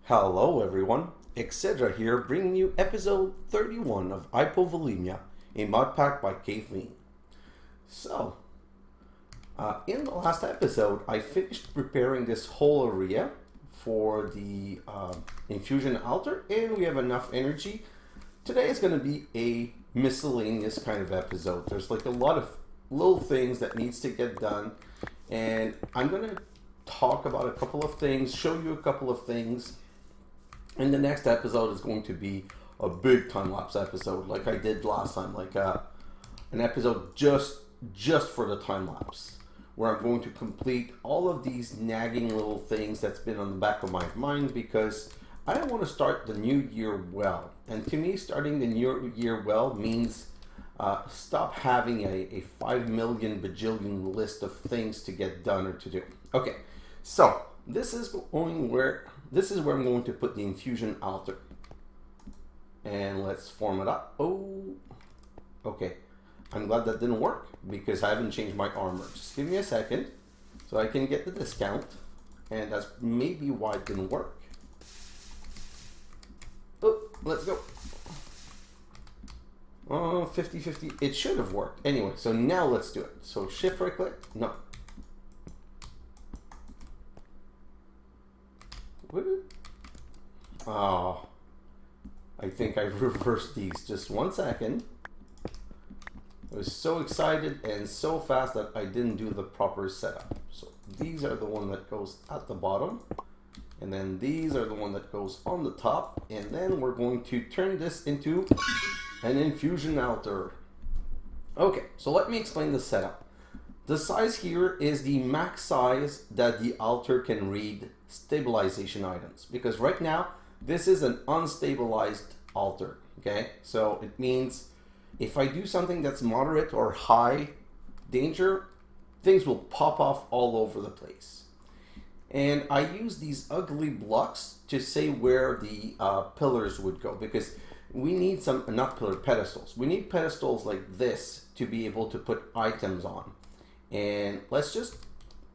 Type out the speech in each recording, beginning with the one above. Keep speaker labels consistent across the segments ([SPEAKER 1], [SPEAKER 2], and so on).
[SPEAKER 1] Hello everyone, xHedra here bringing you episode 31 of Hypovolemia, a Modpack by Caithleen. So, in the last episode I finished preparing this whole area for the Infusion Altar and we have enough energy. Today is going to be a miscellaneous kind of episode. There's like a lot of little things that needs to get done and I'm going to talk about a couple of things, show you a couple of things. And the next episode is going to be a big time-lapse episode like I did last time, like an episode just for the time-lapse, where I'm going to complete all of these nagging little things that's been on the back of my mind because I want to start the new year well. And to me, starting the new year well means stop having a 5 million bajillion list of things to get done or to do. Okay, so this is where I'm going to put the Infusion Altar. And let's form it up. Oh, okay. I'm glad that didn't work because I haven't changed my armor. Just give me a second so I can get the discount. And that's maybe why it didn't work. Oh, let's go. Oh, 50-50. It should have worked. Anyway, so now let's do it. So shift right click. No. Oh, I think I reversed these. Just 1 second. I was so excited and so fast that I didn't do the proper setup. So these are the one that goes at the bottom. And then these are the one that goes on the top. And then we're going to turn this into an Infusion Altar. Okay, so let me explain the setup. The size here is the max size that the altar can read stabilization items. Because right now, this is an unstabilized altar, okay? So it means if I do something that's moderate or high danger, things will pop off all over the place. And I use these ugly blocks to say where the pillars would go because we need some, not pillar, pedestals. We need pedestals like this to be able to put items on. And let's just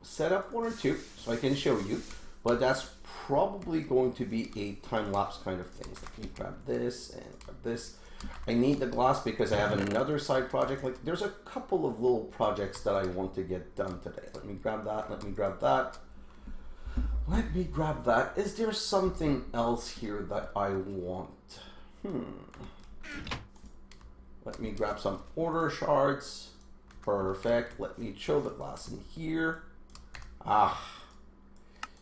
[SPEAKER 1] set up one or two so I can show you, but that's probably going to be a time-lapse kind of thing. Let me grab this and grab this. I need the glass because I have another side project. Like there's a couple of little projects that I want to get done today. Let me grab that, let me grab that. Let me grab that. Is there something else here that I want? Let me grab some order shards. Perfect. Let me show the glass in here.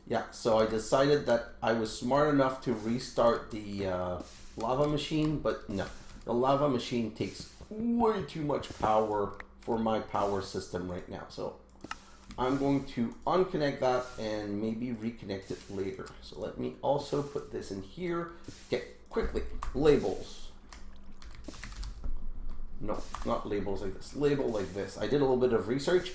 [SPEAKER 1] Yeah, so I decided that I was smart enough to restart the lava machine, but no. The lava machine takes way too much power for my power system right now. So I'm going to unconnect that and maybe reconnect it later. So let me also put this in here. Okay, quickly, labels. No, not labels like this. Label like this. I did a little bit of research.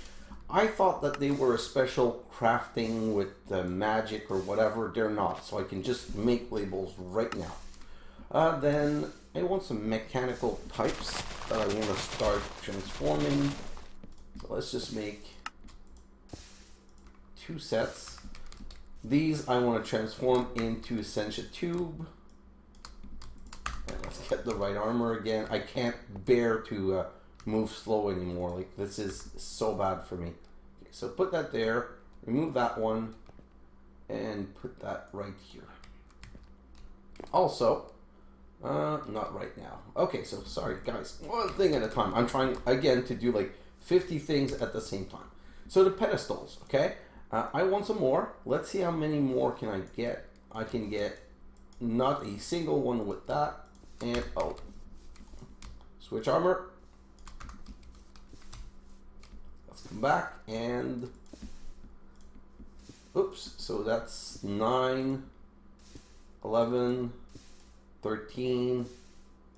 [SPEAKER 1] I thought that they were a special crafting with magic or whatever. They're not. So I can just make labels right now. Then I want some mechanical types that I want to start transforming. So let's just make 2 sets. These I want to transform into Essentia Tube. And let's get the right armor again. I can't bear to move slow anymore. Like this is so bad for me. Okay, so put that there, remove that one, and put that right here. Also, not right now. Okay, so sorry guys, one thing at a time. I'm trying again to do like 50 things at the same time. So the pedestals, okay? I want some more. Let's see how many more can I get. I can get not a single one with that. And oh, switch armor. Let's come back and oops, so that's 9, 11, 13.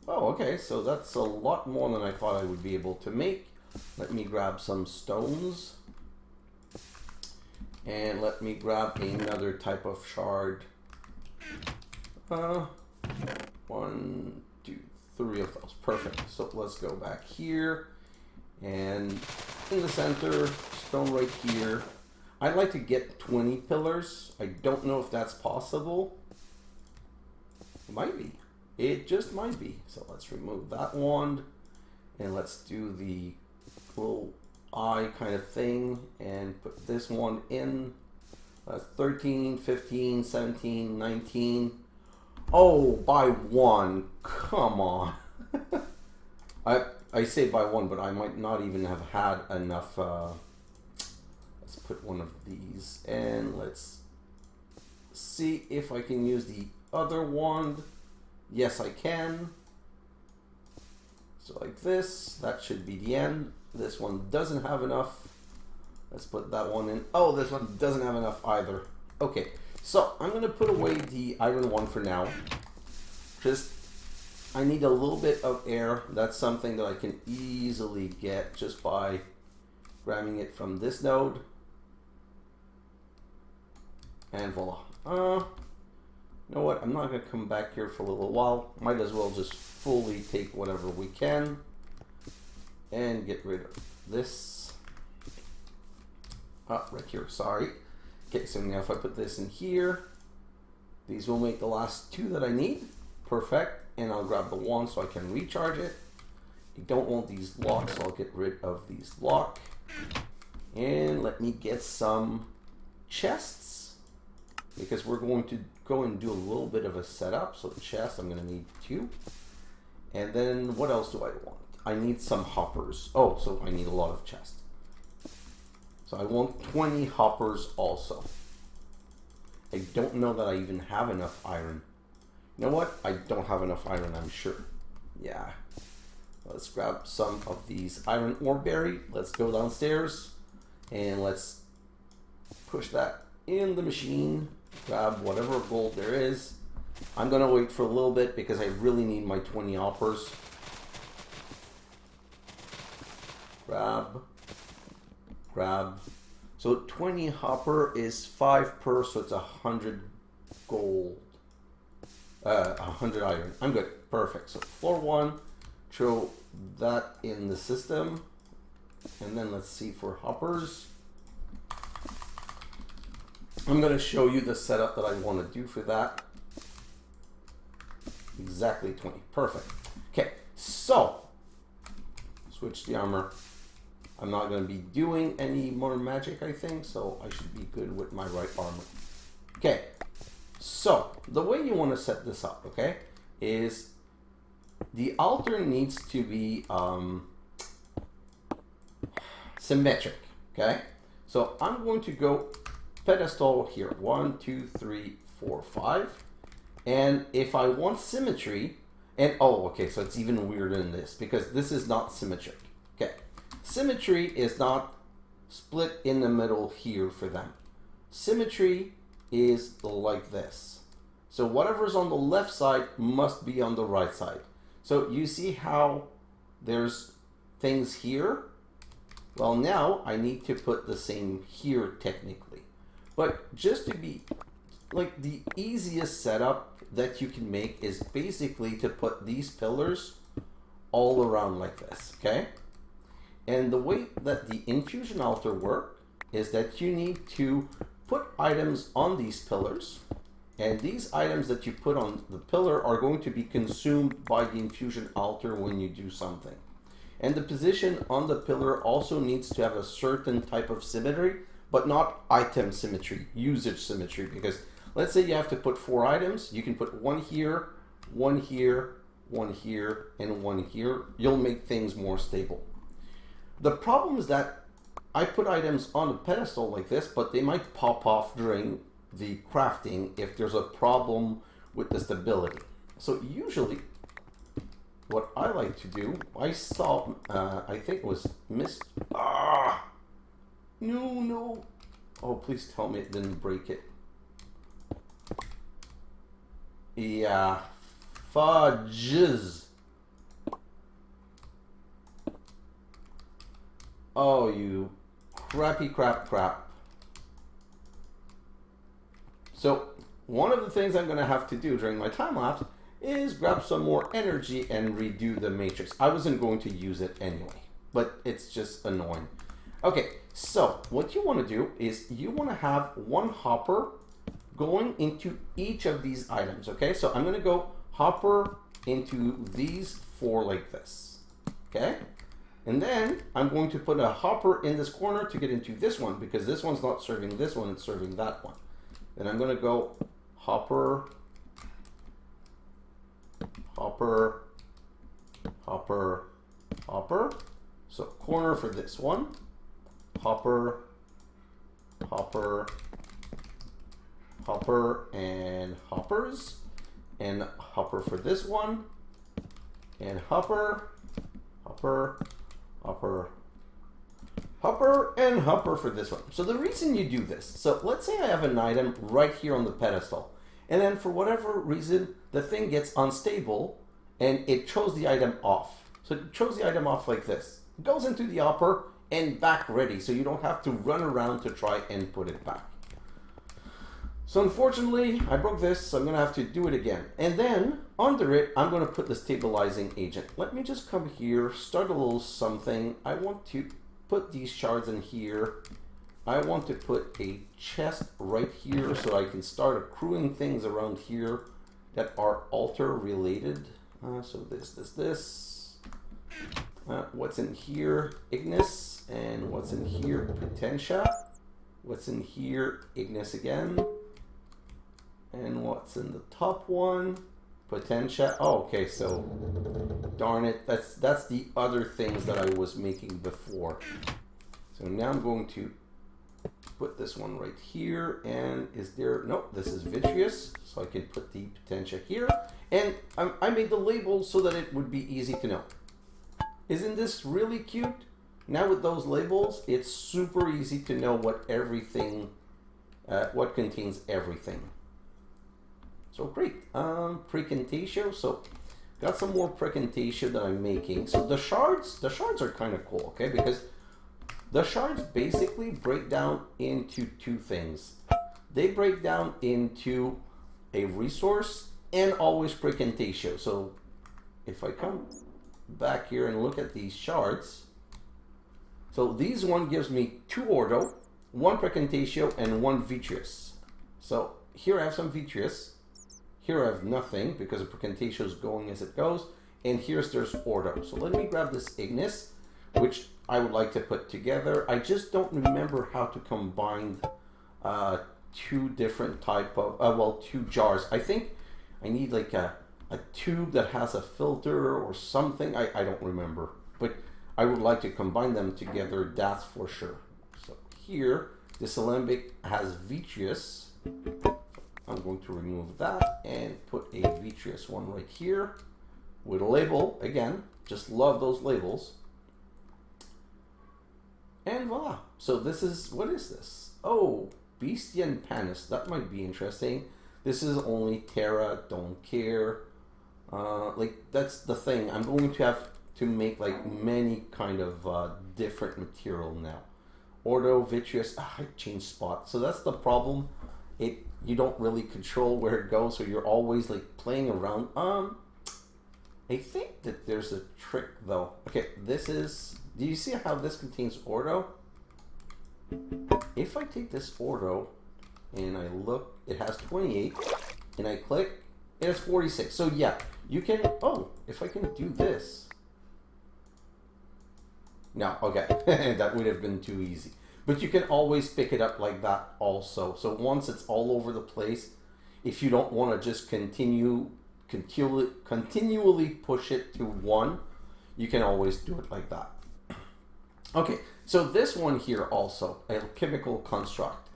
[SPEAKER 1] Oh, okay, so that's a lot more than I thought I would be able to make. Let me grab some stones. And let me grab another type of shard. 1, 2, 3 of those. Perfect. So let's go back here. And in the center, stone right here. I'd like to get 20 pillars. I don't know if that's possible. Might be. It just might be. So let's remove that wand and let's do the little eye kind of thing and put this one in. That's 13, 15, 17, 19. Oh, by one. Come on. I say by one, but I might not even have had enough. Let's put one of these and let's see if I can use the other wand. Yes, I can. So like this, that should be the end. This one doesn't have enough. Let's put that one in. Oh, this one doesn't have enough either. Okay, so I'm gonna put away the iron one for now. Just, I need a little bit of air. That's something that I can easily get just by grabbing it from this node. And voila. You know what? I'm not gonna come back here for a little while. Might as well just fully take whatever we can and get rid of this. Right here, sorry. Okay, so now if I put this in here, these will make the last two that I need. Perfect. And I'll grab the wand so I can recharge it. You don't want these locks, so I'll get rid of these lock. And let me get some chests, because we're going to go and do a little bit of a setup. So chest, I'm gonna need 2. And then what else do I want? I need some hoppers. Oh, so I need a lot of chests. So I want 20 hoppers also. I don't know that I even have enough iron. You know what? I don't have enough iron, I'm sure. Yeah. Let's grab some of these iron ore berry. Let's go downstairs and let's push that in the machine. Grab whatever gold there is. I'm gonna wait for a little bit because I really need my 20 hoppers. Grab. So 20 hopper is 5 per, so it's 100 gold. 100 iron. I'm good. Perfect. So floor 1, throw that in the system. And then let's see for hoppers. I'm going to show you the setup that I want to do for that. Exactly 20. Perfect. Okay, so switch the armor. I'm not going to be doing any more magic, I think, so I should be good with my right armor. Okay, so the way you want to set this up, okay, is the altar needs to be symmetric, okay? So I'm going to go pedestal here, 1, 2, 3, 4, 5. And if I want symmetry, and oh, okay, so it's even weirder than this because this is not symmetric. Okay, symmetry is not split in the middle here for them. Symmetry is like this. So whatever's on the left side must be on the right side. So you see how there's things here? Well, now I need to put the same here technically. But just to be like the easiest setup that you can make is basically to put these pillars all around like this, okay? And the way that the Infusion Altar work is that you need to put items on these pillars, and these items that you put on the pillar are going to be consumed by the Infusion Altar when you do something. And the position on the pillar also needs to have a certain type of symmetry, but not item symmetry, usage symmetry, because let's say you have to put 4 items, you can put 1 here, 1 here, 1 here, and 1 here. You'll make things more stable. The problem is that I put items on a pedestal like this, but they might pop off during the crafting if there's a problem with the stability. So usually what I like to do, I saw, I think it was No. Oh, please tell me it didn't break it. Yeah. Fudges. Oh, you crappy crap. So, one of the things I'm going to have to do during my time lapse is grab some more energy and redo the matrix. I wasn't going to use it anyway, but it's just annoying. Okay, so what you want to do is you want to have 1 hopper going into each of these items, okay? So I'm gonna go hopper into these 4 like this, okay? And then I'm going to put a hopper in this corner to get into this one, because this one's not serving this one, it's serving that one. Then I'm gonna go hopper, hopper, hopper, hopper. So corner for this one, hopper, hopper, hopper, and hoppers, and hopper for this one, and hopper, hopper, hopper, hopper, and hopper for this one. So the reason you do this, so let's say I have an item right here on the pedestal, and then for whatever reason the thing gets unstable and it throws the item off. So it throws the item off like this. It goes into the hopper and back ready, so you don't have to run around to try and put it back. So unfortunately, I broke this, so I'm gonna have to do it again. And then under it, I'm gonna put the stabilizing agent. Let me just come here, start a little something. I want to put these shards in here. I want to put a chest right here so I can start accruing things around here that are altar related. So this. What's in here? Ignis. And what's in here? Potentia. What's in here? Ignis again. And what's in the top one? Potentia. Oh, okay, so darn it. That's the other things that I was making before. So now I'm going to put this one right here. And is there, nope, this is vitreous. So I can put the Potentia here. And I made the label so that it would be easy to know. Isn't this really cute? Now with those labels, it's super easy to know what everything, what contains everything. So great, precantatio. So got some more precantatio that I'm making. So the shards are kind of cool, okay? Because the shards basically break down into 2 things. They break down into a resource and always precantatio. So if I come back here and look at these shards, so these one gives me 2 ordo, 1 precantatio, and 1 vitreous. So here I have some vitreous. Here I have nothing because the precantatio is going as it goes, and there's ordo. So let me grab this ignis, which I would like to put together. I just don't remember how to combine 2 different type of, well, 2 jars. I think I need like a tube that has a filter or something. I don't remember, but I would like to combine them together, that's for sure. So here, this alembic has vitreous. I'm going to remove that and put a vitreous one right here with a label. Again, just love those labels. And voila. So this is, what is this? Oh, Bestia and Panis. That might be interesting. This is only Terra, don't care. Like, that's the thing. I'm going to have to make like many kind of different material now. Ordo, vitreous, I changed spot. So that's the problem. You don't really control where it goes, so you're always like playing around. I think that there's a trick though. Okay, this is, do you see how this contains ordo? If I take this ordo and I look, it has 28, and I click, it has 46. So yeah, you can, oh, if I can do this. No, okay, that would have been too easy. But you can always pick it up like that also. So once it's all over the place, if you don't want to just continually push it to 1, you can always do it like that. Okay, so this one here also, alchemical construct.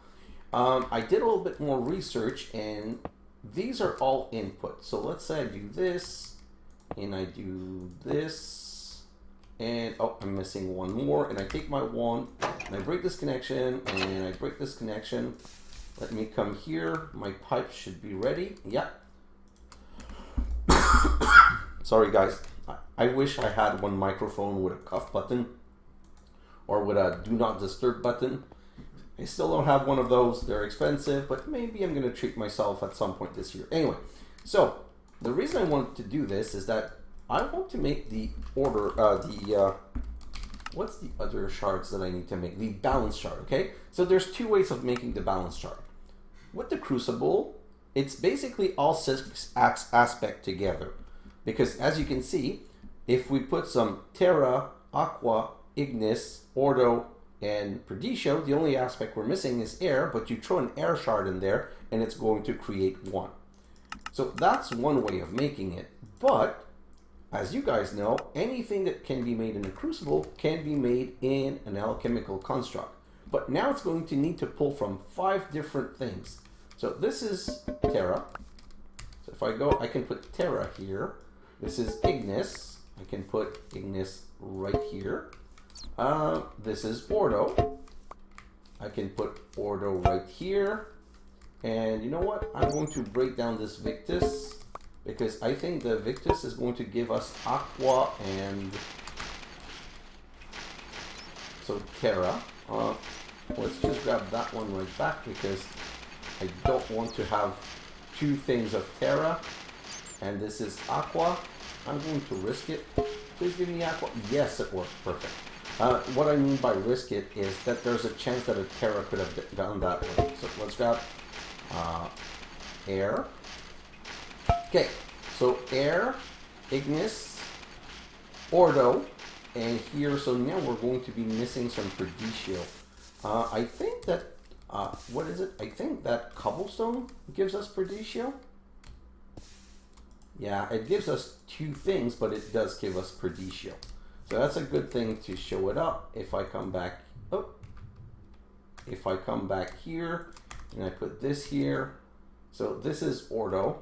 [SPEAKER 1] I did a little bit more research, and these are all input. So let's say I do this, and I do this. And oh, I'm missing one more, and I take my wand and I break this connection, and I break this connection. Let me come here. My pipe should be ready. Yeah. Sorry guys, I wish I had one microphone with a cuff button or with a do not disturb button. I still don't have one of those. They're expensive, but maybe I'm gonna treat myself at some point this year. Anyway, so the reason I wanted to do this is that I want to make the order, what's the other shards that I need to make? The balance shard, okay? So there's 2 ways of making the balance shard. with the crucible, it's basically all 6 aspect together. Because as you can see, if we put some Terra, Aqua, Ignis, Ordo, and Perditio, the only aspect we're missing is air, but you throw an air shard in there and it's going to create 1. So that's one way of making it. But as you guys know, anything that can be made in a crucible can be made in an alchemical construct. But now it's going to need to pull from 5 different things. So this is Terra. So if I go, I can put Terra here. This is Ignis. I can put Ignis right here. This is Ordo. I can put Ordo right here. And you know what? I'm going to break down this Victus, because I think the Victus is going to give us Aqua and so Terra. Let's just grab that one right back, because I don't want to have 2 things of Terra. And this is Aqua. I'm going to risk it. Please give me Aqua. Yes, it worked. Perfect. What I mean by risk it is that there's a chance that a Terra could have gone that way. So let's grab air. Okay, so air, Ignis, Ordo, and here, so now we're going to be missing some Perditio. I think that, what is it? I think that Cobblestone gives us Perditio. Yeah, it gives us 2 things, but it does give us Perditio. So that's a good thing to show it up. If I come back, if I come back here and I put this here, so this is Ordo.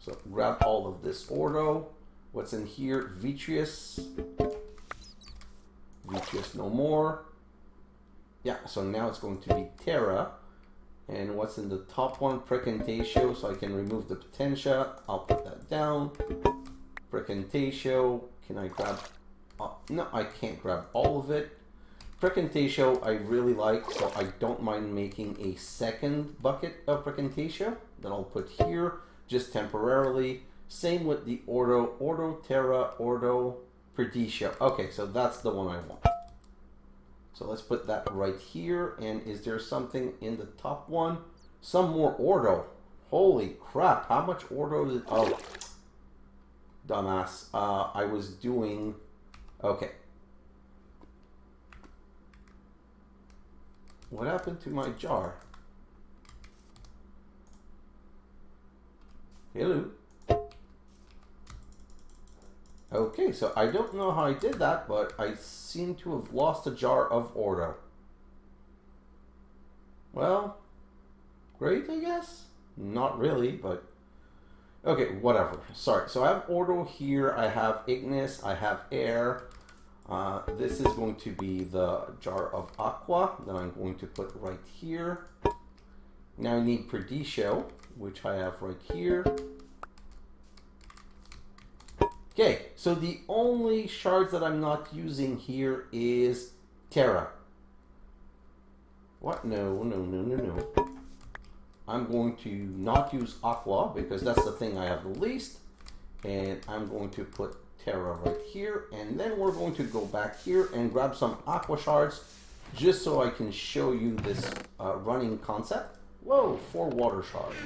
[SPEAKER 1] So grab all of this Ordo. What's in here? Vitreous. Vitreous no more. Yeah, so now it's going to be Terra. And what's in the top one? Precantatio, so I can remove the Potentia. I'll put that down. Precantatio, can I grab? No, I can't grab all of it. Precantatio I really like, so I don't mind making a second bucket of Precantatio that I'll put here, just temporarily. Same with the Ordo, Ordo, Terra, Ordo, Perditio. Okay, so that's the one I want. So let's put that right here. And is there something in the top one? Some more Ordo. Holy crap, how much Ordo did... Oh, dumbass. I was doing... Okay. What happened to my jar? Hello? Okay, so I don't know how I did that, but I seem to have lost a jar of Ordo. Well, great, I guess? Not really, but... Okay, whatever. Sorry, so I have Ordo here, I have Ignis, I have air. This is going to be the jar of Aqua that I'm going to put right here. Now I need Perditio, which I have right here. Okay, so the only shards that I'm not using here is Terra. What? No. I'm going to not use Aqua because that's the thing I have the least. And I'm going to put Terra right here. And then we're going to go back here and grab some Aqua shards just so I can show you this running concept. Whoa, 4 water shards.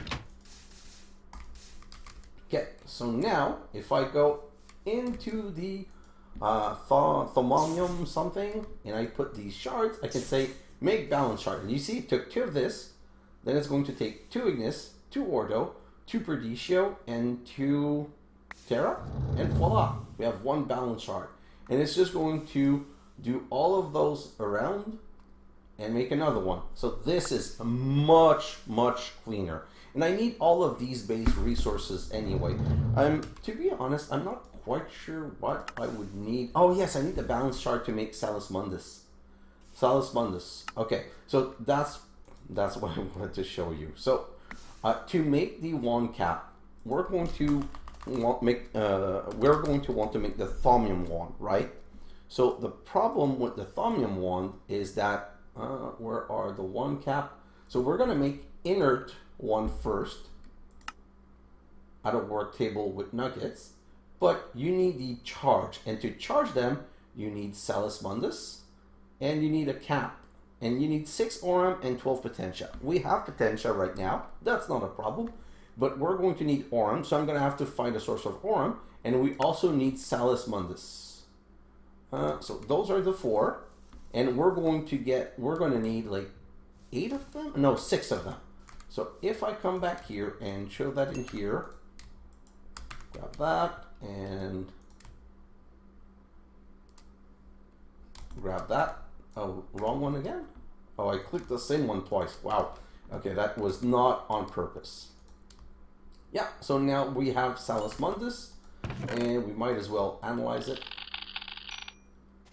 [SPEAKER 1] Okay, so now if I go into the Thomonium something and I put these shards, I can say make balance shard. And you see it took 2 of this, then it's going to take 2 Ignis, 2 Ordo, 2 Perditio, and 2 Terra, and voila, we have 1 balance shard. And it's just going to do all of those around and make another one. So this is much cleaner. And I need all of these base resources anyway. To be honest, I'm not quite sure what I would need. Oh yes, I need the balance shard to make Salus Mundus. Salus Mundus. Okay, so that's what I wanted to show you. So to make the wand cap, we're going to want to make the Thaumium wand, right? So the problem with the Thaumium wand is that where are the wand cap? So we're going to make inert one first out of work table with nuggets, but you need the charge, and to charge them you need Salus Mundus and you need a cap, and you need 6 aurum and 12 potentia. We have potentia right now, that's not a problem, but we're going to need aurum, so I'm going to have to find a source of aurum, and we also need Salus Mundus. So those are the 4, and we're going to need like 8 of them? No, 6 of them. So if I come back here and show that in here, grab that, and grab that. Oh, wrong one again? Oh, I clicked the same one twice. Wow. Okay, that was not on purpose. Yeah, so now we have Salus Mundus, and we might as well analyze it.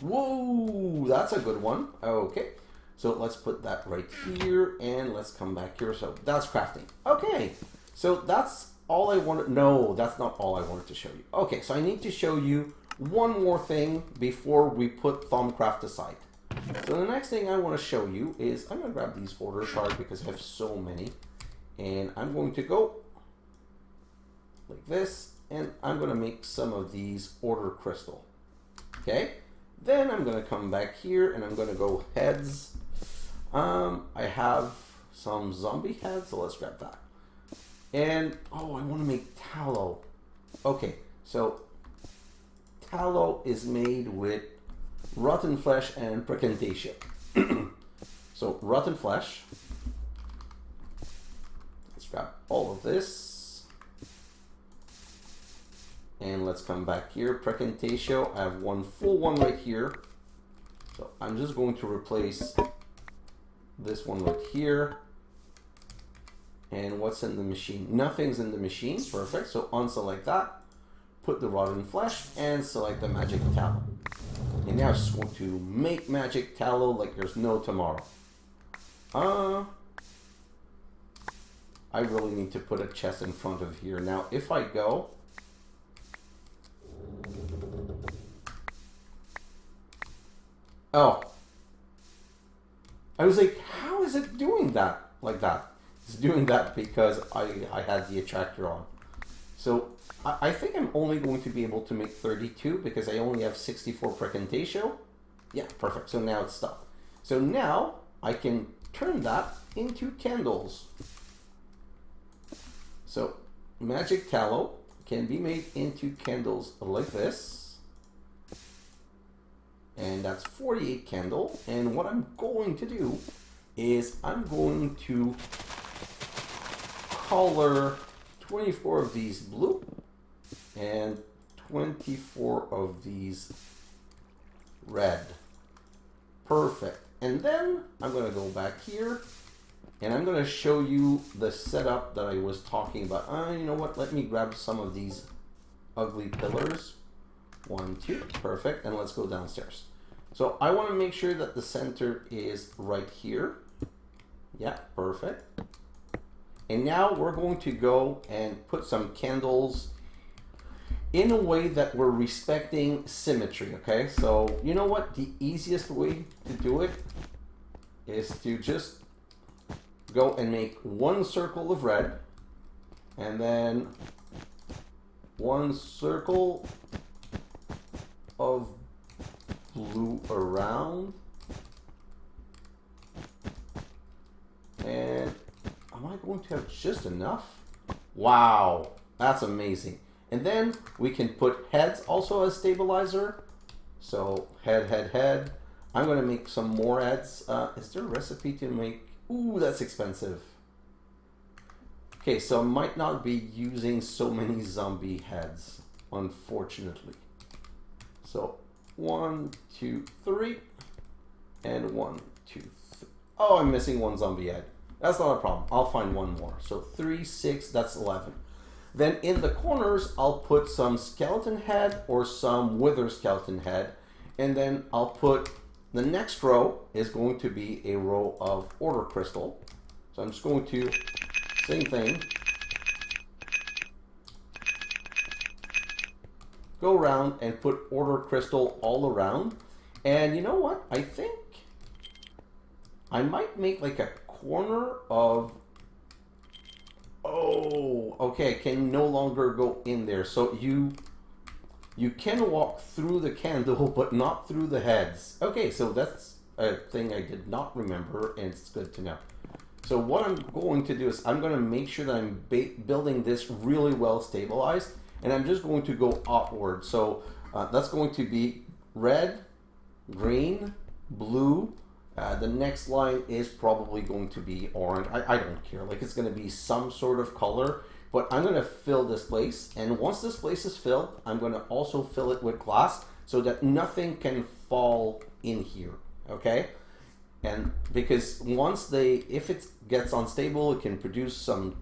[SPEAKER 1] Whoa, that's a good one. Okay, so let's put that right here, and let's come back here. So that's crafting. Okay, so that's all I wanted. No, that's not all I wanted to show you. Okay, so I need to show you one more thing before we put Thaumcraft aside. So the next thing I want to show you is, I'm going to grab these order shards because I have so many, and I'm going to go like this, and I'm going to make some of these order crystal. Okay, then I'm going to come back here and I'm going to go heads. I have some zombie heads, so let's grab that. And oh, I want to make tallow. Okay, so tallow is made with rotten flesh and precantation. So rotten flesh. Let's grab all of this. And let's come back here. Precantatio, I have one full one right here. So I'm just going to replace this one right here. And what's in the machine? Nothing's in the machine. Perfect. So unselect that. Put the rotten flesh and select the magic tallow. And now I just want to make magic tallow like there's no tomorrow. I really need to put a chest in front of here. Now if I go, oh, I was like, how is it doing that like that? It's doing that because I had the attractor on. So I think I'm only going to be able to make 32 because I only have 64 precantatio. Yeah, perfect. So now it's stuck. So now I can turn that into candles. So magic tallow can be made into candles like this. And that's 48 candle. And what I'm going to do is I'm going to color 24 of these blue and 24 of these red. Perfect. And then I'm going to go back here and I'm going to show you the setup that I was talking about. You know what? Let me grab some of these ugly pillars. 1, 2. Perfect. And let's go downstairs. So I want to make sure that the center is right here. Yeah, perfect. And now we're going to go and put some candles in a way that we're respecting symmetry, okay? So you know what? The easiest way to do it is to just go and make one circle of red and then one circle of blue around. And am I going to have just enough? Wow, that's amazing. And then we can put heads also as stabilizer. So head, head, head. I'm going to make some more heads. Is there a recipe to make? Ooh, that's expensive. Okay, so I might not be using so many zombie heads, unfortunately. So 1, 2, 3, and 1, 2, 3. Oh, I'm missing one zombie head. That's not a problem. I'll find one more. So 3, 6, that's 11. Then in the corners, I'll put some skeleton head or some wither skeleton head. And then I'll put, the next row is going to be a row of order crystal. So I'm just going to, same thing, go around and put order crystal all around. And you know what? I think I might make like a corner of, oh, okay, can no longer go in there. So you can walk through the candle, but not through the heads. Okay, so that's a thing I did not remember, and it's good to know. So what I'm going to do is I'm going to make sure that I'm building this really well stabilized, and I'm just going to go upward. So that's going to be red, green, blue. The next line is probably going to be orange. I don't care. Like, it's going to be some sort of color, but I'm going to fill this place. And once this place is filled, I'm going to also fill it with glass so that nothing can fall in here. Okay? And because once if it gets unstable, it can produce some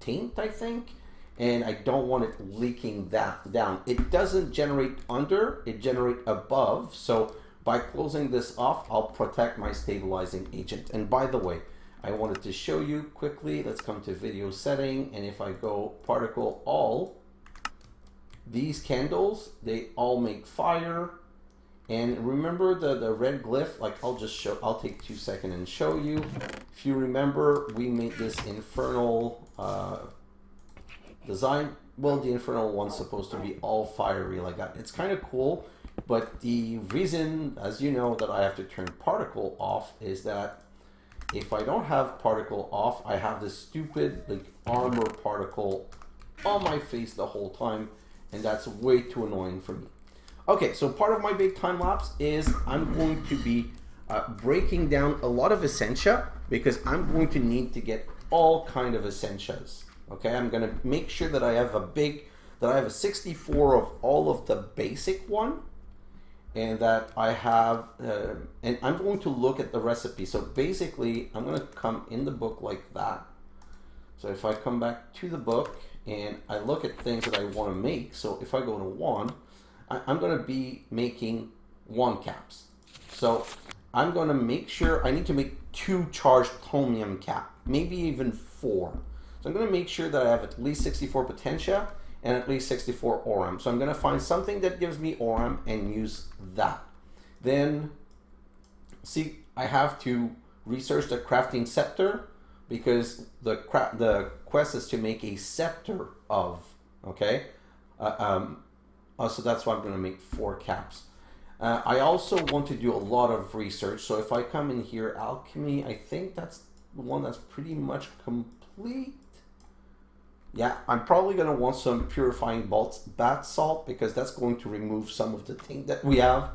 [SPEAKER 1] taint, I think. And I don't want it leaking that down. It doesn't generate under, it generates above. So by closing this off, I'll protect my stabilizing agent. And by the way, I wanted to show you quickly. Let's come to video setting. And if I go particle all, these candles, they all make fire. And remember the red glyph, like I'll take 2 seconds and show you. If you remember, we made this infernal design. Well, the infernal one's supposed to be all fiery like that. It's kind of cool, but the reason, as you know, that I have to turn particle off is that if I don't have particle off, I have this stupid like armor particle on my face the whole time, and that's way too annoying for me. Okay, so part of my big time lapse is I'm going to be breaking down a lot of essentia, because I'm going to need to get all kind of essentias. Okay, I'm going to make sure that I have a 64 of all of the basic one, and that I have, and I'm going to look at the recipe. So basically, I'm going to come in the book like that. So if I come back to the book and I look at things that I want to make, so if I go to 1, I'm going to be making 1 caps. So I'm going to make sure I need to make 2 charged chromium cap, maybe even 4. So I'm going to make sure that I have at least 64 potentia and at least 64 aurum. So I'm going to find something that gives me aurum and use that. Then, see, I have to research the crafting scepter, because the quest is to make a scepter of, okay? So that's why I'm going to make 4 caps. I also want to do a lot of research. So if I come in here, alchemy, I think that's the one that's pretty much complete. Yeah, I'm probably going to want some purifying bath salt, because that's going to remove some of the thing that we have.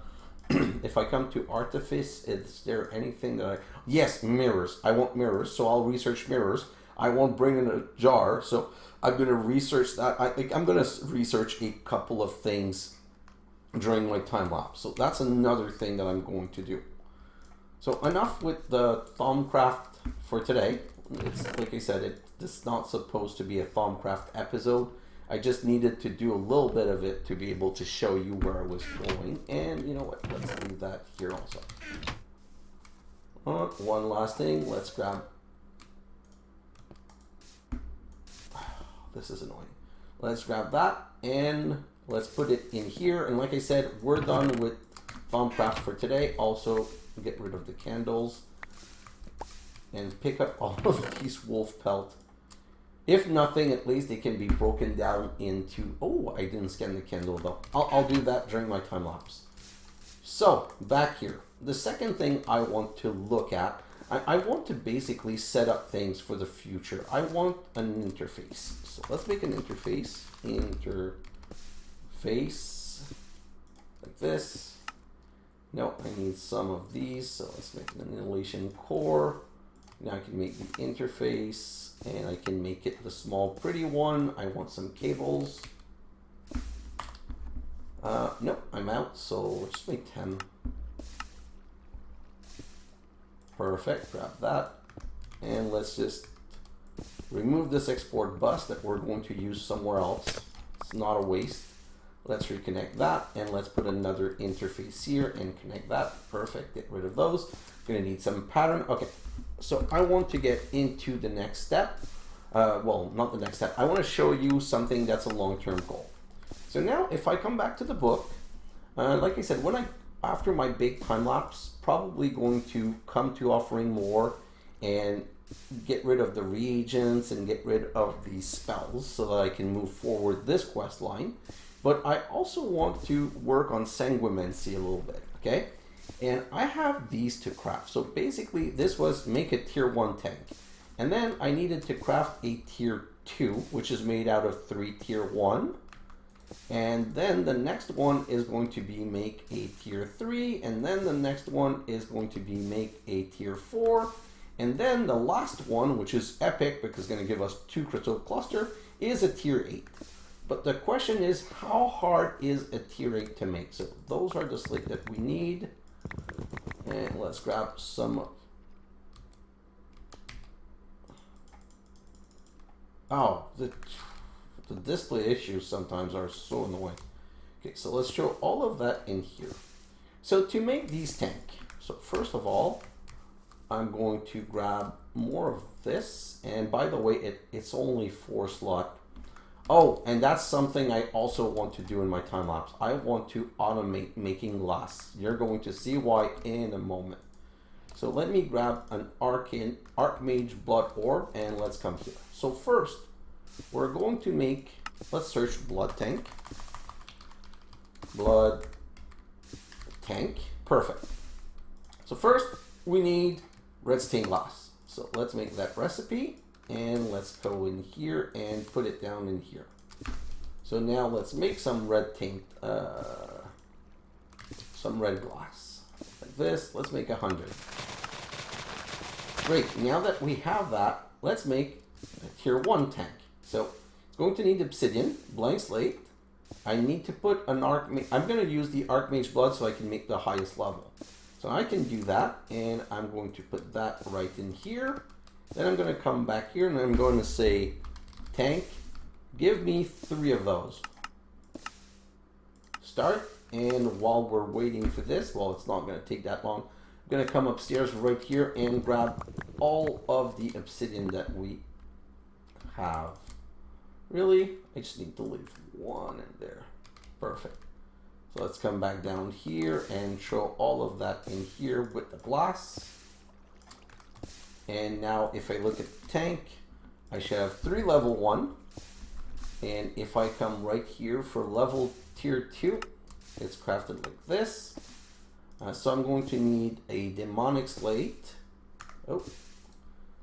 [SPEAKER 1] If I come to artifice, is there anything that yes, mirrors. I want mirrors, so I'll research mirrors. I won't bring in a jar, so I'm going to research that. I'm going to research a couple of things during my time lapse. So that's another thing that I'm going to do. So enough with the Thaumcraft for today. It's like I said, it's not supposed to be a Thaumcraft episode. I just needed to do a little bit of it to be able to show you where I was going. And you know what? Let's leave that here also. One last thing. Let's grab... This is annoying. Let's grab that and let's put it in here. And like I said, we're done with Thaumcraft for today. Also, get rid of the candles and pick up all of these wolf pelt. If nothing, at least they can be broken down into... Oh, I didn't scan the candle though. I'll do that during my time lapse. So, back here. The second thing I want to look at, I want to basically set up things for the future. I want an interface. So let's make an interface. Interface. Like this. No, I need some of these. So let's make an annihilation core. Now I can make the interface, and I can make it the small pretty one. I want some cables. Nope, I'm out, so let's just make 10. Perfect, grab that. And let's just remove this export bus that we're going to use somewhere else. It's not a waste. Let's reconnect that, and let's put another interface here and connect that. Perfect, get rid of those. Gonna need some pattern. Okay, so I want to get into the next step. Well, not the next step. I want to show you something that's a long-term goal. So now, if I come back to the book, like I said, after my big time lapse, probably going to come to offering more and get rid of the reagents and get rid of these spells so that I can move forward this quest line. But I also want to work on sanguimancy a little bit, okay? And I have these to craft. So basically this was make a tier 1 tank. And then I needed to craft a tier 2, which is made out of 3 tier 1. And then the next one is going to be make a tier 3. And then the next one is going to be make a tier 4. And then the last one, which is epic because it's going to give us 2 crystal cluster, is a tier 8. But the question is, how hard is a tier 8 to make? So those are the slate that we need. And let's grab some. Oh, the display issues sometimes are so annoying. Okay, so let's show all of that in here. So to make these tank, so first of all, I'm going to grab more of this. And by the way, it's only 4 slot. Oh, and that's something I also want to do in my time lapse. I want to automate making glass. You're going to see why in a moment. So let me grab an Archmage Blood Orb and let's come here. So first, we're going to make, let's search Blood Tank. Blood Tank, perfect. So first, we need red stained glass. So let's make that recipe. And let's go in here and put it down in here. So now let's make some red taint, some red glass. Like this, let's make 100. Great, now that we have that, let's make a tier 1 tank. So it's going to need obsidian, blank slate. I need to put an Archmage, I'm going to use the Archmage Blood so I can make the highest level. So I can do that, and I'm going to put that right in here. Then I'm going to come back here and I'm going to say, tank, give me 3 of those. Start, and while we're waiting for this, well, it's not going to take that long, I'm going to come upstairs right here and grab all of the obsidian that we have. Really? I just need to leave 1 in there. Perfect. So let's come back down here and show all of that in here with the glass. And now if I look at the tank, I should have 3 level 1. And if I come right here for level tier 2, it's crafted like this. So I'm going to need a demonic slate. Oh,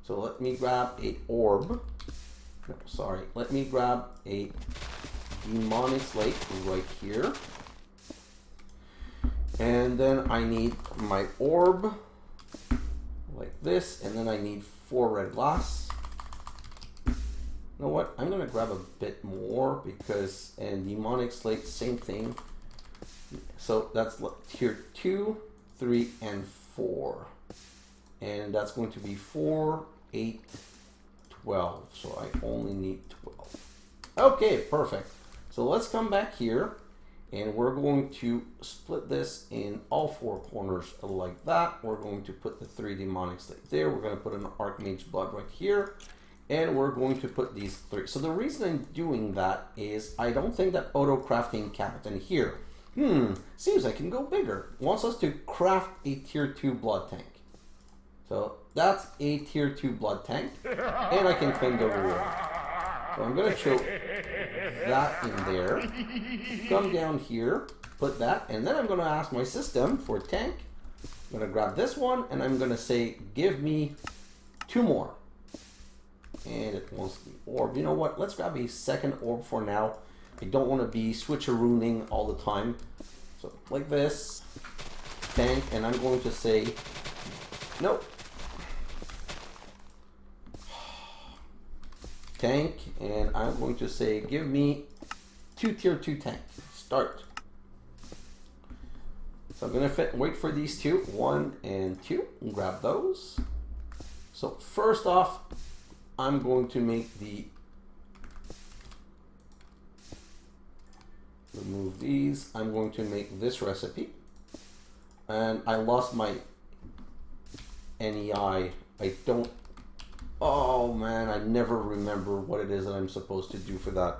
[SPEAKER 1] so let me grab a orb. No, sorry, let me grab a demonic slate right here. And then I need my orb like this, and then I need 4 red glass. You know what? I'm gonna grab a bit more because, and demonic slate, same thing. So that's tier 2, 3, and 4. And that's going to be 4, 8, 12. So I only need 12. Okay, perfect. So let's come back here. And we're going to split this in all 4 corners like that. We're going to put the 3 demonic slate there. We're going to put an Archmage Blood right here. And we're going to put these 3. So the reason I'm doing that is I don't think that auto crafting capped in here. Seems I can go bigger. Wants us to craft a tier 2 blood tank. So that's a tier 2 blood tank. And I can claim the reward. So I'm going to show that in there. Come down here, put that, and then I'm going to ask my system for tank. I'm going to grab this one, and I'm going to say, give me 2 more. And it wants the orb. You know what? Let's grab a second orb for now. I don't want to be switcherooning all the time. So like this, tank, and I'm going to say, nope. Tank, and I'm going to say, give me 2 tier 2 tank. Start. So I'm going to wait for these 2, 1 and 2, and grab those. So first off, I'm going to make the, remove these. I'm going to make this recipe. And I lost my NEI. I don't, oh man, I never remember what it is that I'm supposed to do for that.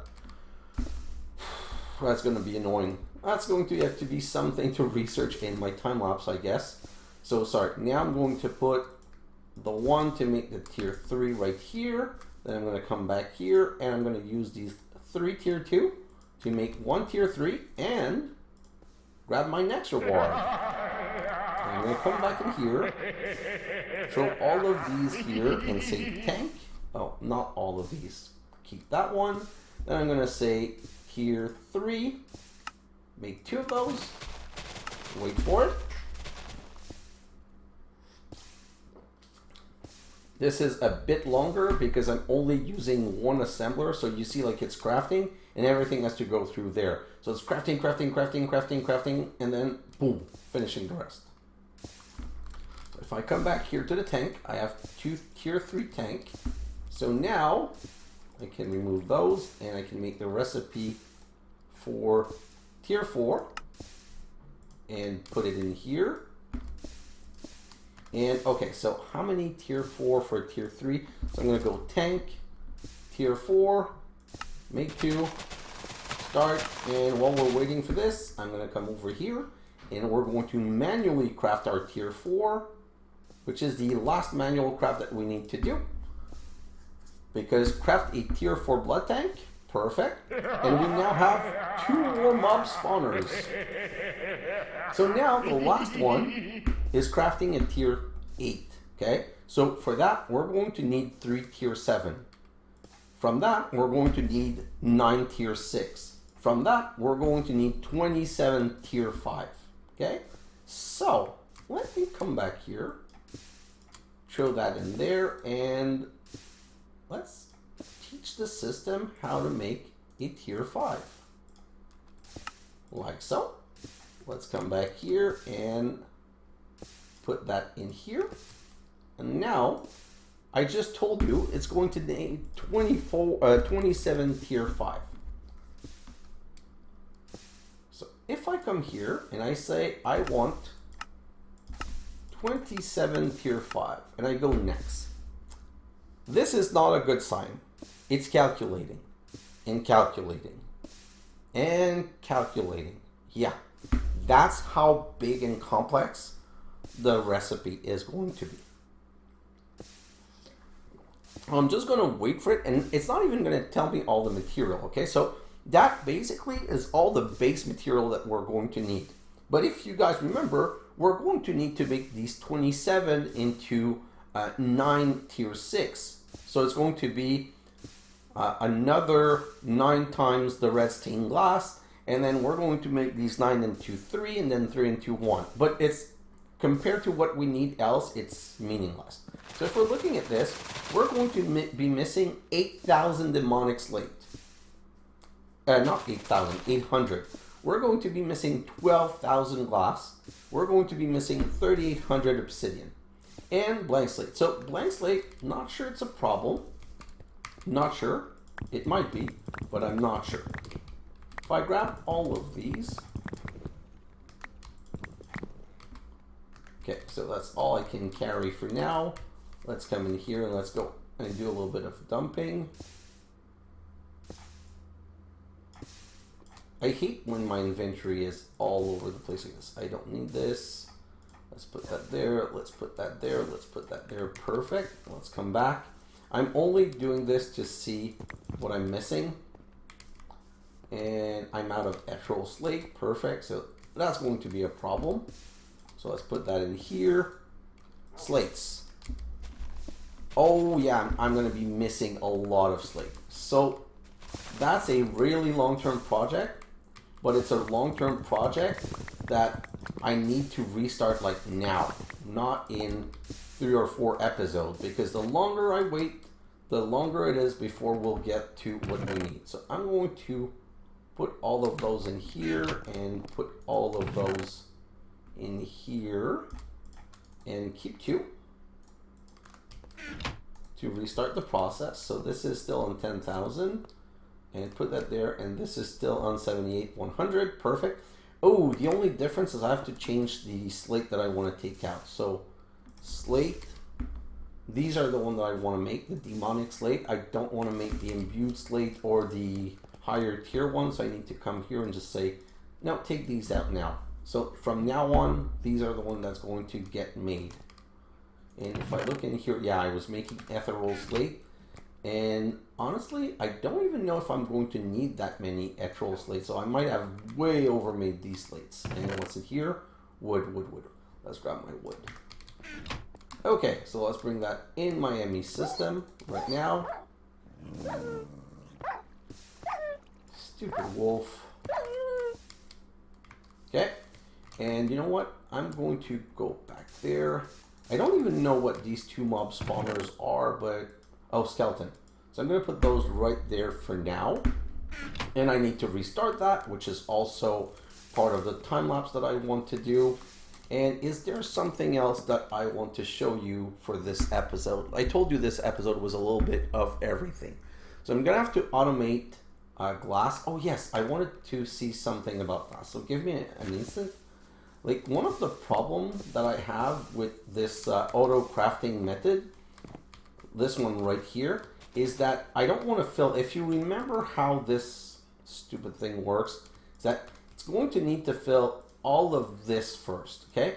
[SPEAKER 1] That's going to be annoying. That's going to have to be something to research in my time lapse, I guess. So sorry, now I'm going to put the 1 to make the tier 3 right here. Then I'm going to come back here and I'm going to use these 3 tier 2 to make 1 tier 3 and grab my next reward. going to come back in here, throw all of these here and say tank. Oh, not all of these. Keep that one. Then I'm going to say tier 3. Make 2 of those. Wait for it. This is a bit longer because I'm only using one assembler. So you see like it's crafting and everything has to go through there. So it's crafting, crafting, crafting, crafting, crafting, and then boom, finishing the rest. So if I come back here to the tank, I have 2 tier 3 tank. So now I can remove those and I can make the recipe for tier 4 and put it in here. And okay, so how many tier 4 for tier 3? So I'm going to go tank, tier 4, make 2, start, and while we're waiting for this, I'm going to come over here and we're going to manually craft our tier 4, which is the last manual craft that we need to do. Because craft a tier 4 blood tank, perfect, and we now have 2 more mob spawners. So now the last one is crafting a tier 8, okay? So for that, we're going to need 3 tier 7. From that, we're going to need 9 tier 6. From that, we're going to need 27 tier 5, okay? So let me come back here, throw that in there, and let's teach the system how to make a tier 5. Like so. Let's come back here and put that in here. And now, I just told you it's going to need 27 tier 5. So if I come here and I say I want 27 tier 5 and I go next. This is not a good sign. It's calculating and calculating and calculating. Yeah, that's how big and complex the recipe is going to be. I'm just going to wait for it, and it's not even going to tell me all the material, okay? So that basically is all the base material that we're going to need. But if you guys remember, we're going to need to make these 27 into 9 tier 6. So it's going to be another 9 times the red stained glass, and then we're going to make these 9 into 3 and then 3 into 1. But it's compared to what we need else, it's meaningless. So if we're looking at this, we're going to be missing 8,000 demonic slate. Not 8,000, 800. We're going to be missing 12,000 glass. We're going to be missing 3,800 obsidian. And blank slate. So blank slate, not sure it's a problem. Not sure. It might be, but I'm not sure. If I grab all of these. Okay, so that's all I can carry for now. Let's come in here and let's go and do a little bit of dumping. I hate when my inventory is all over the place like this. I don't need this. Let's put that there. Let's put that there. Let's put that there. Perfect. Let's come back. I'm only doing this to see what I'm missing. And I'm out of emerald slate. Perfect. So that's going to be a problem. So let's put that in here. Slates. Oh yeah, I'm going to be missing a lot of slate. So that's a really long-term project. But it's a long-term project that I need to restart like now, not in 3 or 4 episodes, because the longer I wait, the longer it is before we'll get to what we need. So I'm going to put all of those in here and put all of those in here and keep 2 to restart the process. So this is still on 10,000. And put that there, and this is still on 78,100. Perfect. Oh, the only difference is I have to change the slate that I want to take out. So, slate, these are the one that I want to make, the demonic slate. I don't want to make the imbued slate or the higher tier one, so I need to come here and just say, no, take these out now. So, from now on, these are the one that's going to get made. And if I look in here, yeah, I was making ethereal slate. And honestly, I don't even know if I'm going to need that many emerald slates. So I might have way overmade these slates. And what's in here? Wood, wood, wood. Let's grab my wood. Okay, so let's bring that in my ME system right now. Stupid wolf. Okay, and you know what? I'm going to go back there. I don't even know what these two mob spawners are, but... Oh, skeleton. So I'm going to put those right there for now. And I need to restart that, which is also part of the time lapse that I want to do. And is there something else that I want to show you for this episode? I told you this episode was a little bit of everything. So I'm going to have to automate glass. Oh yes, I wanted to see something about glass. So give me an instant. Like, one of the problems that I have with this auto crafting method, this one right here, is that I don't want to fill. If you remember how this stupid thing works, is that it's going to need to fill all of this first, okay?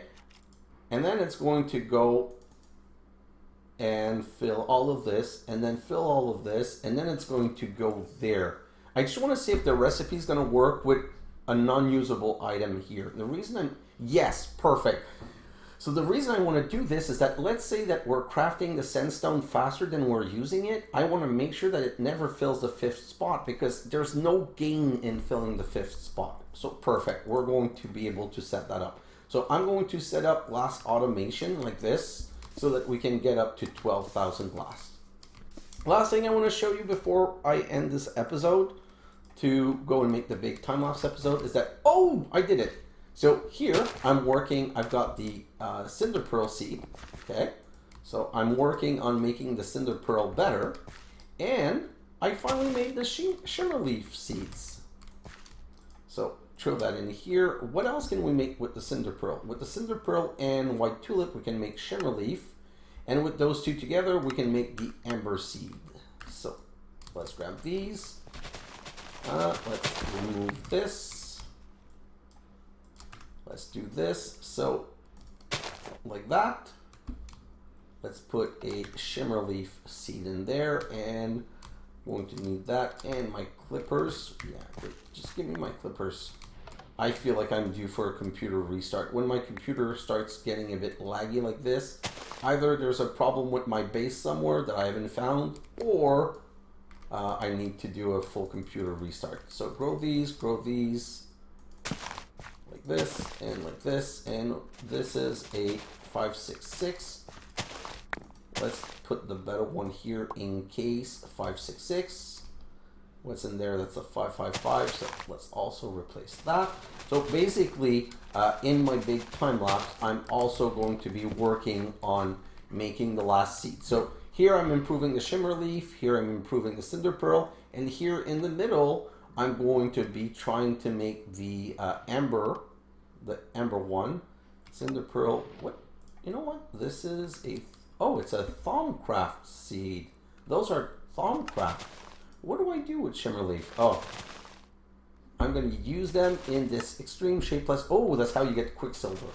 [SPEAKER 1] And then it's going to go and fill all of this, and then fill all of this, and then it's going to go there. I just want to see if the recipe is going to work with a non-usable item here. The reason I'm... Yes, perfect. So the reason I want to do this is that, let's say that we're crafting the sandstone faster than we're using it. I want to make sure that it never fills the 5th spot, because there's no gain in filling the 5th spot. So perfect. We're going to be able to set that up. So I'm going to set up glass automation like this so that we can get up to 12,000 glass. Last thing I want to show you before I end this episode to go and make the big time-lapse episode is that, oh, I did it. So here I'm working, I've got the Cinderpearl seed, okay? So I'm working on making the Cinderpearl better, and I finally made the Shimmerleaf seeds. So throw that in here. What else can we make with the Cinderpearl? With the Cinderpearl and White Tulip, we can make Shimmerleaf, and with those two together, we can make the Amber seed. So let's grab these. Let's remove this. Let's do this. So like that. Let's put a Shimmerleaf seed in there, and I'm going to need that and my clippers. Yeah, wait, just give me my clippers. I feel like I'm due for a computer restart. When my computer starts getting a bit laggy like this, either there's a problem with my base somewhere that I haven't found, or I need to do a full computer restart. So grow these like this and like this, and this is a 566. Let's put the better one here in case. 566. What's in there? That's a 555. So let's also replace that. So basically, in my big time lapse, I'm also going to be working on making the last seed. So here I'm improving the Shimmerleaf, here I'm improving the Cinderpearl, and here in the middle, I'm going to be trying to make the Amber one. Cinderpearl, what? You know what? This is a, oh, it's a Thaumcraft seed. Those are Thaumcraft. What do I do with Shimmerleaf? Oh, I'm going to use them in this extreme shapeless. Oh, that's how you get Quicksilver.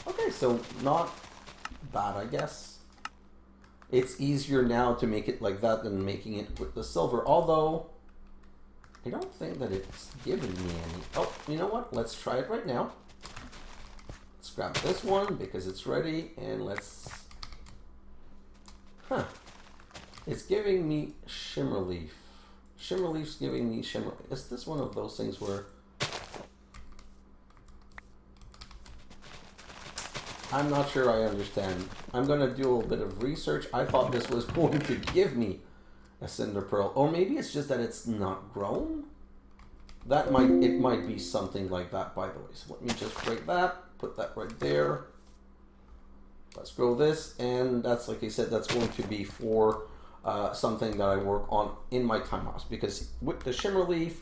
[SPEAKER 1] Okay, so not bad, I guess. It's easier now to make it like that than making it with the silver, although I don't think that it's given me any. Oh, you know what? Let's try it right now. Let's grab this one because it's ready, and let's... Huh. It's giving me Shimmerleaf. Shimmerleaf's giving me Shimmerleaf. Is this one of those things where... I'm not sure I understand. I'm going to do a little bit of research. I thought this was going to give me a Cinderpearl. Or maybe it's just that it's not grown. It might be something like that, by the way. So let me just break that. Put that right there. Let's grow this. And that's, like I said, that's going to be for something that I work on in my time lapse. Because with the Shimmerleaf,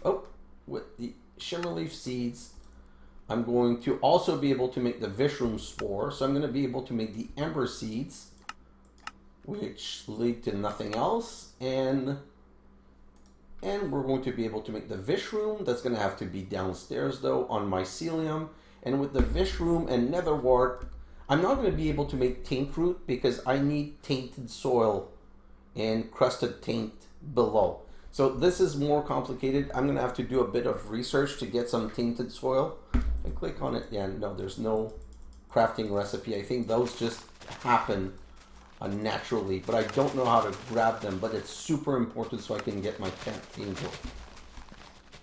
[SPEAKER 1] with the Shimmerleaf seeds, I'm going to also be able to make the Vishroom Spore. So I'm going to be able to make the Amber Seeds, which lead to nothing else. And we're going to be able to make the Vishroom. That's going to have to be downstairs, though, on Mycelium. And with the Vishroom and Netherwart, I'm not going to be able to make Taint Root because I need tainted soil and crusted taint below. So this is more complicated. I'm going to have to do a bit of research to get some tainted soil. I click on it. Yeah, no, there's no crafting recipe. I think those just happen naturally, but I don't know how to grab them, but it's super important so I can get my 10th angel.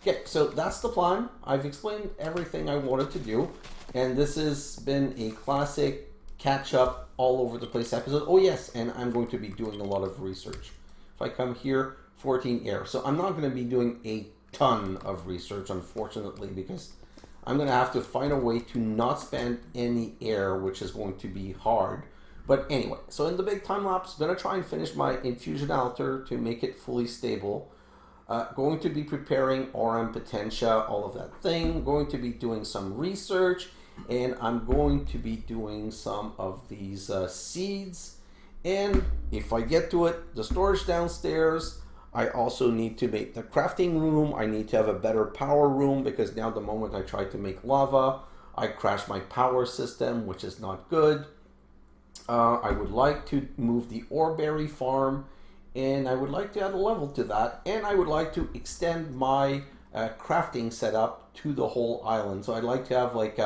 [SPEAKER 1] Okay, so that's the plan. I've explained everything I wanted to do, and this has been a classic catch-up all over the place episode. Oh yes, and I'm going to be doing a lot of research. If I come here, 14 air. So I'm not going to be doing a ton of research, unfortunately, because I'm going to have to find a way to not spend any air, which is going to be hard. But anyway, so in the big time lapse, I'm going to try and finish my Infusion Altar to make it fully stable. Going to be preparing RM Potentia, all of that thing. Going to be doing some research, and I'm going to be doing some of these seeds. And if I get to it, the storage downstairs. I also need to make the crafting room. I need to have a better power room, because now the moment I try to make lava, I crash my power system, which is not good. I would like to move the oreberry farm, and I would like to add a level to that, and I would like to extend my crafting setup to the whole island. So I'd like to have like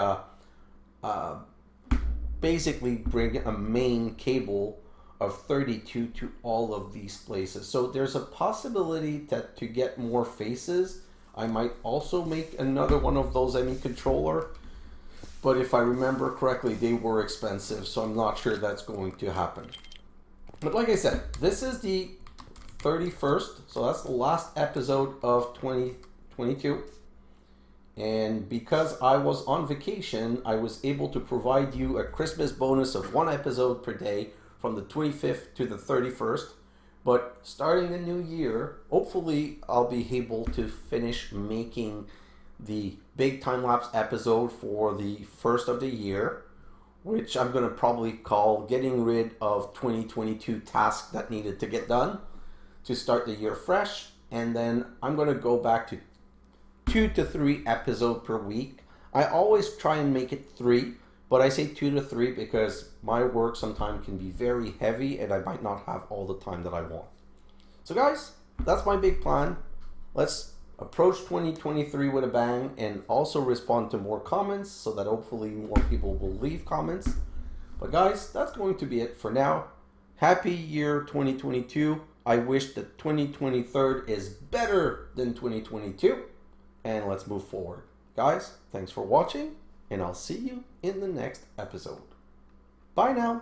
[SPEAKER 1] basically bring a main cable of 32 to all of these places. So there's a possibility that to get more faces, I might also make another one of those controller. But if I remember correctly, they were expensive, so I'm not sure that's going to happen. But like I said, this is the 31st, so that's the last episode of 2022. And because I was on vacation, I was able to provide you a Christmas bonus of 1 episode per day from the 25th to the 31st. But starting the new year, hopefully I'll be able to finish making the big time-lapse episode for the first of the year, which I'm going to probably call getting rid of 2022 tasks that needed to get done to start the year fresh. And then I'm going to go back to 2 to 3 episodes per week. I always try and make it 3, but I say 2 to 3 because my work sometimes can be very heavy and I might not have all the time that I want. So guys, that's my big plan. Let's approach 2023 with a bang and also respond to more comments so that hopefully more people will leave comments. But guys, that's going to be it for now. Happy year 2022. I wish that 2023 is better than 2022. And let's move forward. Guys, thanks for watching, and I'll see you in the next episode. Bye now.